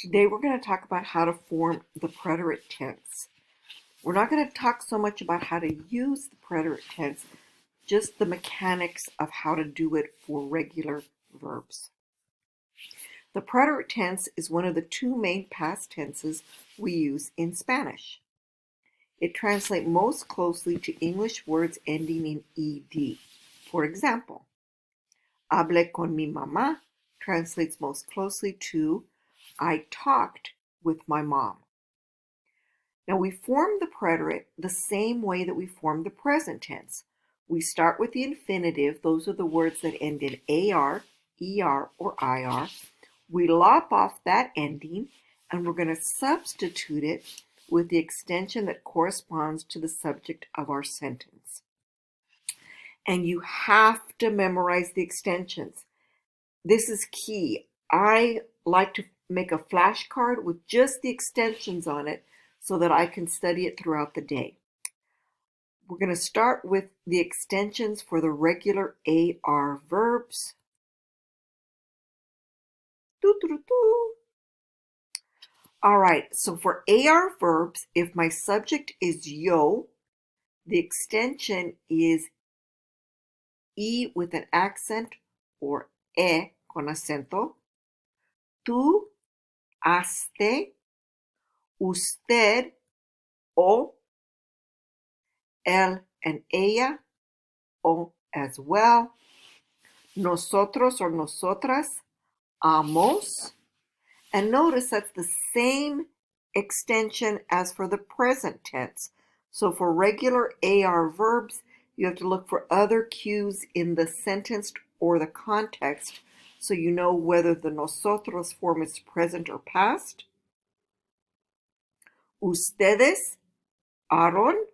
Today we're going to talk about how to form the preterite tense. We're not going to talk so much about how to use the preterite tense, just the mechanics of how to do it for regular verbs. The preterite tense is one of the two main past tenses we use in Spanish. It translates most closely to English words ending in ed. For example, hablé con mi mamá translates most closely to I talked with my mom. Now we form the preterite the same way that we form the present tense. We start with the infinitive. Those are the words that end in AR, ER, or IR. We lop off that ending and we're going to substitute it with the extension that corresponds to the subject of our sentence. And you have to memorize the extensions. This is key. I like to make a flashcard with just the extensions on it so that I can study it throughout the day. We're going to start with the extensions for the regular AR verbs. All right, so for AR verbs, if my subject is yo, the extension is E with an accent or E con acento. Tú, haste, usted, o, él and ella, o as well. Nosotros or nosotras, amos. And notice that's the same extension as for the present tense. So for regular AR verbs, you have to look for other cues in the sentence or the context so you know whether the nosotros form is present or past. Ustedes, Aaron,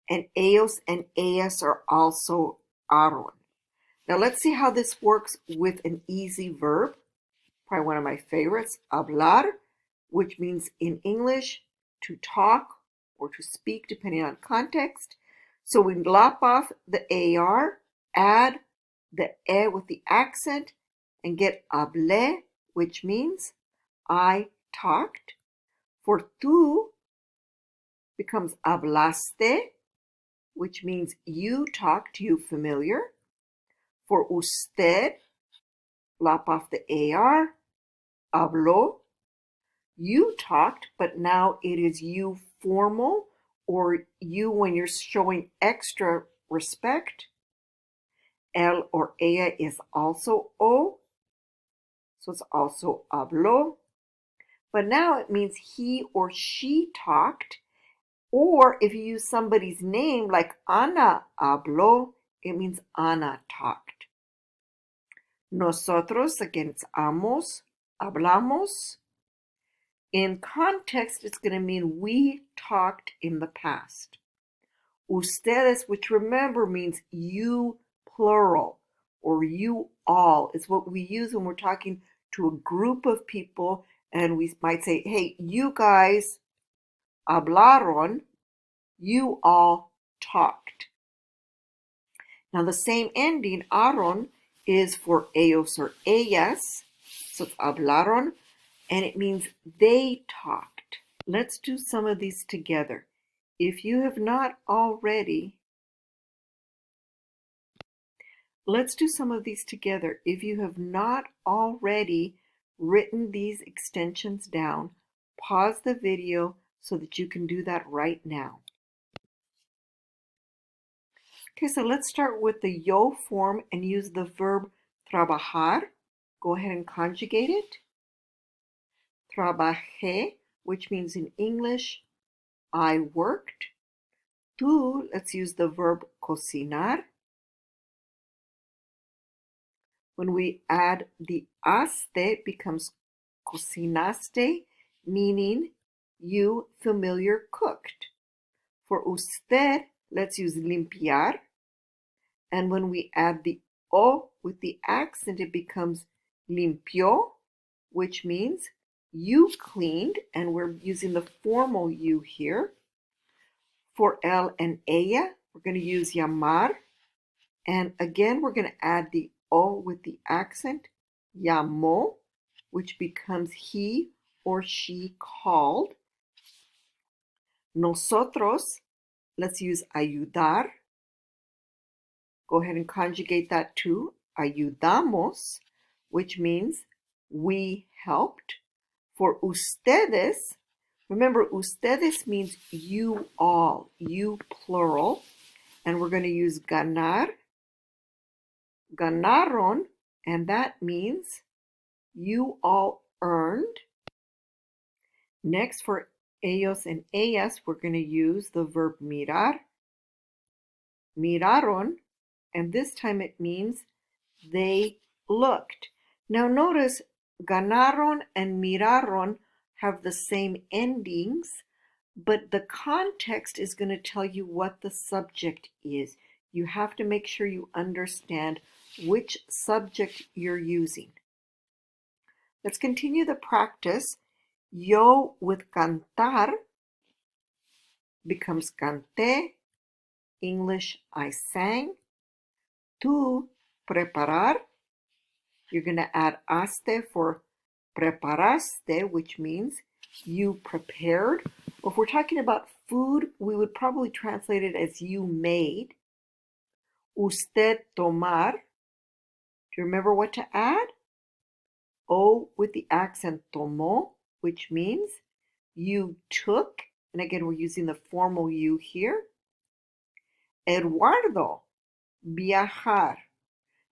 and ellos and ellas are also Aaron. Now let's see how this works with an easy verb. Probably one of my favorites, hablar, which means in English to talk or to speak depending on context. So we lop off the AR, add the E with the accent, and get hablé, which means I talked. For tú becomes hablaste, which means you talked, you familiar. For usted, lop off the AR, habló, you talked, but now it is you formal or you when you're showing extra respect. Él or ella is also o, so it's also habló. But now it means he or she talked, or if you use somebody's name like Ana habló, it means Ana talked. Nosotros, again, it's amos, hablamos. In context, it's going to mean we talked in the past. Ustedes, which remember means you plural or you all, is what we use when we're talking to a group of people and we might say, hey, you guys hablaron, you all talked. Now the same ending, Aaron, is for ellos or ellas, so it's hablaron, and it means they talked. Let's do some of these together. If you have not already, let's do some of these together. If you have not already written these extensions down, pause the video so that you can do that right now. Okay, so let's start with the yo form and use the verb trabajar. Go ahead and conjugate it. Trabajé, which means in English, I worked. Tú, let's use the verb cocinar. When we add the aste, it becomes cocinaste, meaning you familiar cooked. For usted, let's use limpiar. And when we add the o with the accent, it becomes limpió, which means you cleaned, and we're using the formal you here. For él and ella, we're going to use llamar. And again, we're going to add the o with the accent, llamó, which becomes he or she called. Nosotros, let's use ayudar. Go ahead and conjugate that to ayudamos, which means we helped. For ustedes, remember ustedes means you all, you plural, and we're going to use ganar, ganaron, and that means you all earned. Next, for ellos and ellas, we're going to use the verb mirar, miraron, and this time it means they looked. Now notice ganaron and miraron have the same endings, but the context is going to tell you what the subject is. You have to make sure you understand which subject you're using. Let's continue the practice. Yo with cantar becomes canté. English, I sang. Tú, preparar. You're going to add aste for preparaste, which means you prepared. Or if we're talking about food, we would probably translate it as you made. Usted tomar. Do you remember what to add? O with the accent tomó, which means you took. And again, we're using the formal you here. Eduardo, viajar.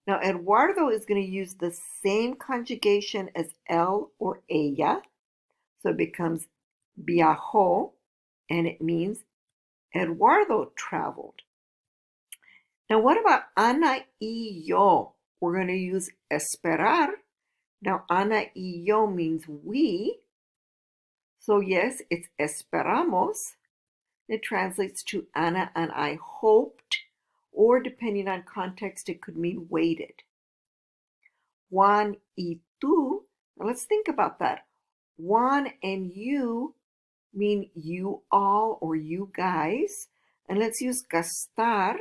Now, Eduardo is going to use the same conjugation as él or ella. So it becomes viajó, and it means Eduardo traveled. Now, what about Ana y yo? We're going to use esperar. Now, Ana y yo means we. So yes, it's esperamos. It translates to Ana and I hoped, or depending on context, it could mean waited. Juan y tú, now let's think about that. Juan and you mean you all or you guys. And let's use gastar.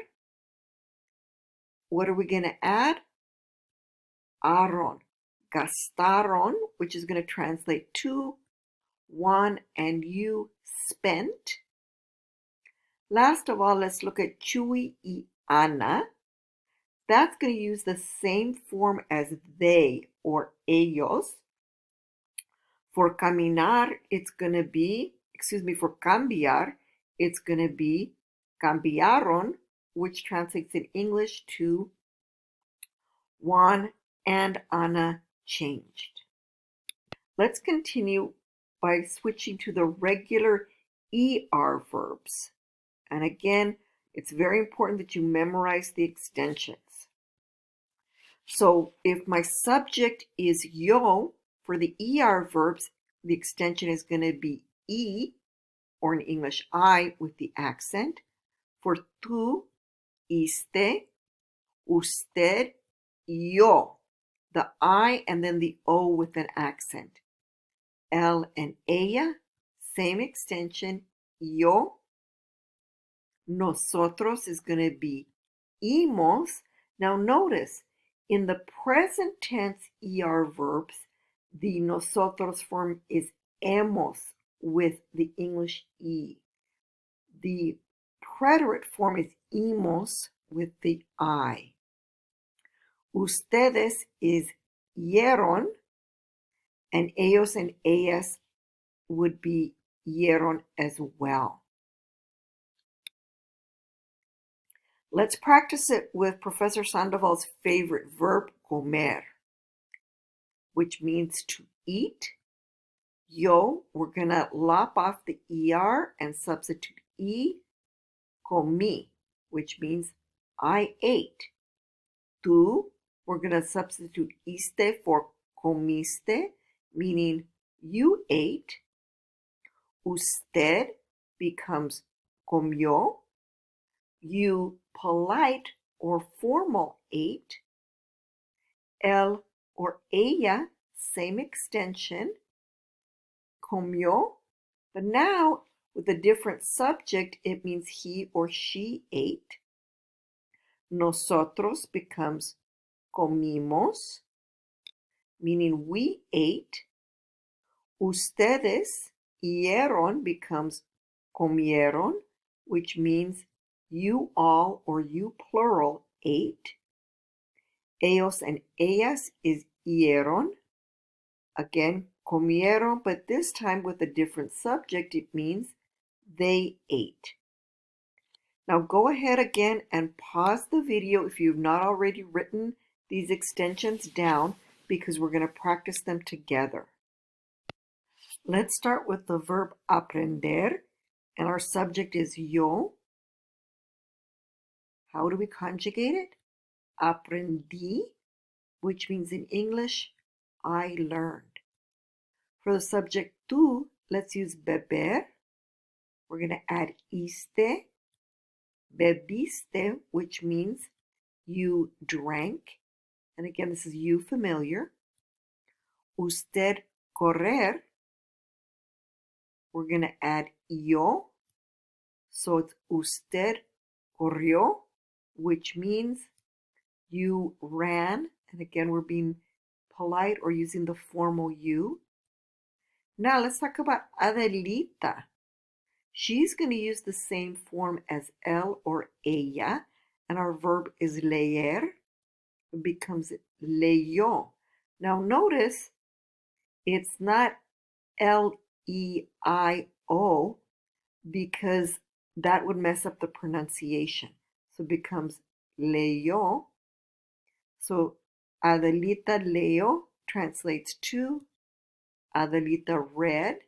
What are we going to add? Aron. Gastaron, which is going to translate to Juan and you spent. Last of all, let's look at Chuy y Ana. That's going to use the same form as they or ellos. For caminar, it's going to be, for cambiar, it's going to be cambiaron, which translates in English to Juan and Ana changed. Let's continue by switching to the regular ER verbs. And again, it's very important that you memorize the extensions. So if my subject is yo, for the ER verbs, the extension is going to be E, or in English, I with the accent. For tú, iste, usted, yo, the I and then the O with an accent. Él and ella, same extension, yo. Nosotros is going to be imos. Now notice, in the present tense ER verbs, the nosotros form is hemos with the English E. The preterite form is imos with the I. Ustedes is hieron, and ellos and ellas would be hieron as well. Let's practice it with Professor Sandoval's favorite verb, comer, which means to eat. Yo, we're going to lop off the ER and substitute E, comí, which means I ate. Tú, we're going to substitute iste for comiste, meaning you ate. Usted becomes comió. You polite or formal ate. Él or ella, same extension, comió. But now, with a different subject, it means he or she ate. Nosotros becomes comimos, meaning we ate. Ustedes oyeron becomes comieron, which means you all or you plural ate. Ellos and ellas is oyeron. Again, comieron, but this time with a different subject, it means they ate. Now go ahead again and pause the video if you've not already written these extensions down because we're going to practice them together. Let's start with the verb aprender, and our subject is yo. How do we conjugate it? Aprendí, which means in English, I learned. For the subject tú, let's use beber. We're going to add iste, bebiste, which means you drank. And again, this is you familiar. Usted correr. We're going to add yo. So it's usted corrió, which means you ran. And again, we're being polite or using the formal you. Now let's talk about Adelita. She's going to use the same form as él or ella, and our verb is leer. It becomes leyó. Now notice it's not L-E-I-O because that would mess up the pronunciation. So it becomes leyó. So Adelita leyó translates to Adelita read.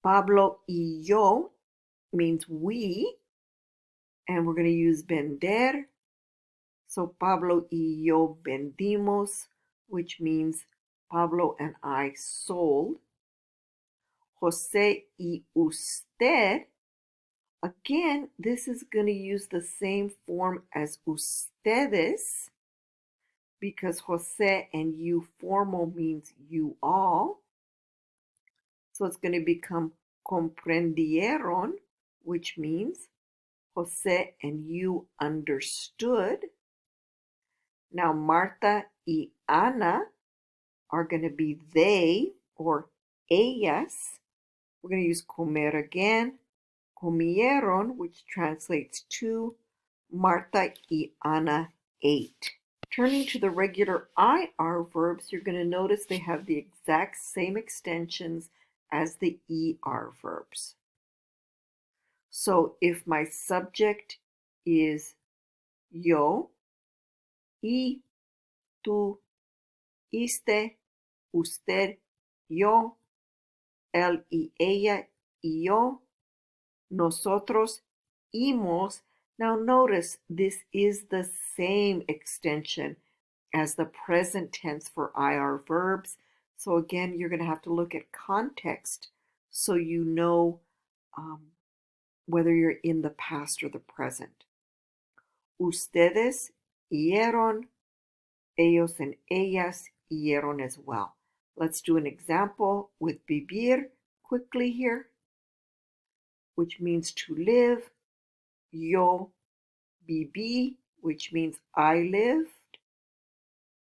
Pablo y yo means we, and we're going to use vender. So Pablo y yo vendimos, which means Pablo and I sold. José y usted, again, this is going to use the same form as ustedes because José and you formal means you all. So it's going to become comprendieron, which means José and you understood. Now Marta y Ana are going to be they or ellas. We're going to use comer again. Comieron, which translates to Marta y Ana ate. Turning to the regular IR verbs, you're going to notice they have the exact same extensions as the ER verbs. So if my subject is yo, y, tú, iste, usted, yo, él y ella, y yo, nosotros, imos. Now notice this is the same extension as the present tense for IR verbs. So again, you're going to have to look at context so you know whether you're in the past or the present. Ustedes oyeron, ellos and ellas oyeron as well. Let's do an example with vivir quickly here, which means to live. Yo viví, which means I lived.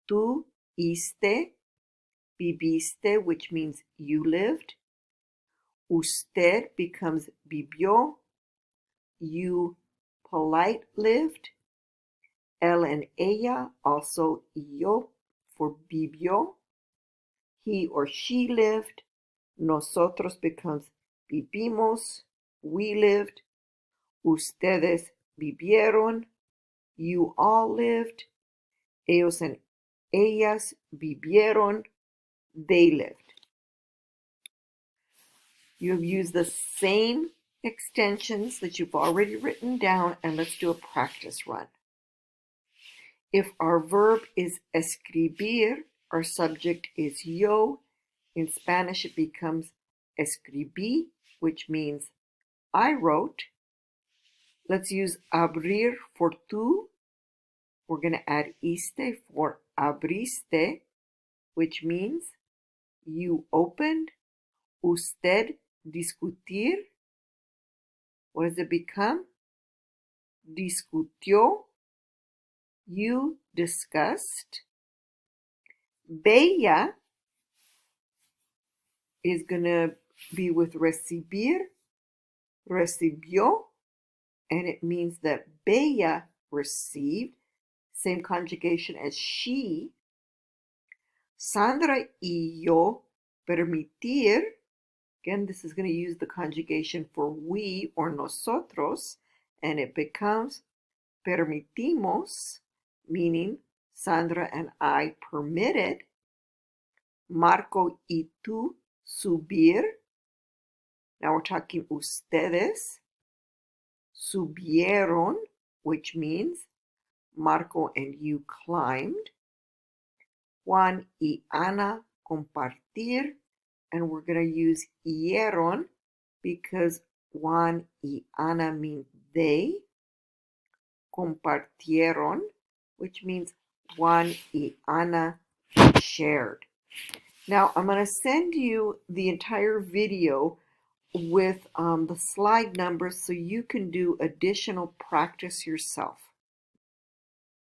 Tú iste, viviste, which means you lived. Usted becomes vivió. You polite lived. Él and ella, also yo for vivió. He or she lived. Nosotros becomes vivimos. We lived. Ustedes vivieron. You all lived. Ellos and ellas vivieron. They lived. You have used the same extensions that you've already written down, and let's do a practice run. If our verb is escribir, our subject is yo. In Spanish, it becomes escribí, which means I wrote. Let's use abrir for tú. We're going to add iste for abriste, which means you opened. Usted discutir. What does it become? Discutió. You discussed. Bella. is going to be with recibir, recibió, and it means that Bella received, same conjugation as she. Sandra y yo permitir, again, this is going to use the conjugation for we or nosotros, and it becomes permitimos, meaning Sandra and I permitted. Marco y tú subir. Now we're talking ustedes. Subieron, which means Marco and you climbed. Juan y Ana compartir, and we're going to use hicieron because Juan y Ana mean they. Compartieron, which means Juan y Ana shared. Now I'm going to send you the entire video with the slide numbers so you can do additional practice yourself.